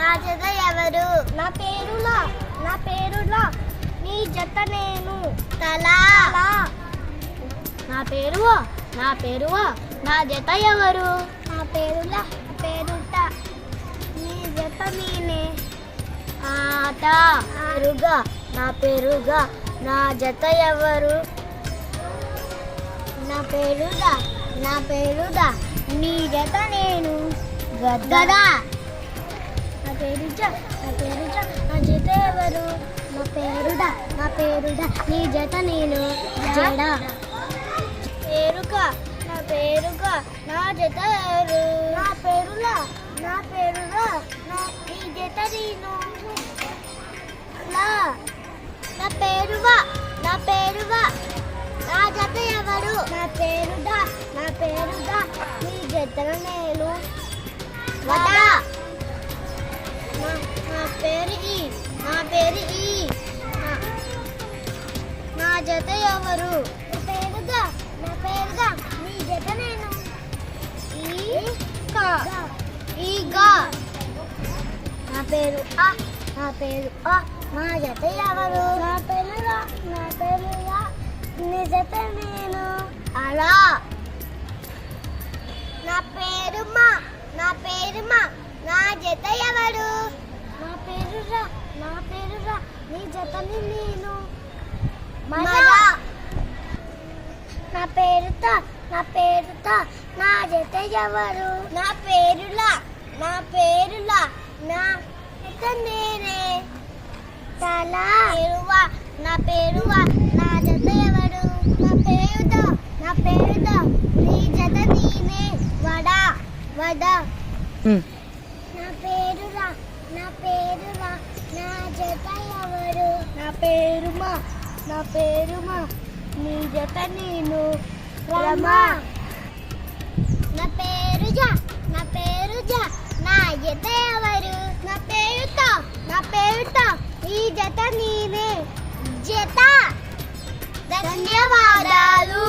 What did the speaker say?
నా జత ఎవరు? నా పేరులో నీ జత నేను. తలా. నా పేరు నా జత ఎవరు? నా పేరుట నీ జత నేనే. ఆట. నా పేరుగా నా జత ఎవరు? నా పేరుదా నీ జత నేను. గదా. నా పేరుజ నా జత ఎవరు? నా పేరుదా నీ జత నేను. జడ. నా పేరుగా నా జత ఎవరు? నా పేరుగా నీ జత నేను. నా పేరువా నా జత ఎవరు? నా పేరుదా నీ జత నేను. వడా. నా పేరు ఈ నా జత ఎవరు? నా పేరుగా నీ జత నేను. ఈగా. నా పేరు నా జత ఎవరు? నా పేరుగా నీ జత నేను. అలా. నా పేరుమా నా జత ఎవరు? నా పేరురా నీ జతని నేను. మరా. నా పేరుతో నా జత ఎవరు? నా పేరులా నా జత నేనే. తలా. నా పేరువా నా జత ఎవరు? నా పేరుతో నీ జత నేనే. వడా. నా పేరురా నా జత ఎవరు? నా పేరుమా నీ జత నేను. రమా. నా పేరుజా నా జత ఎవరు? నా పేరుతో ఈ జత నేనే. జత. ధన్యవాదాలు.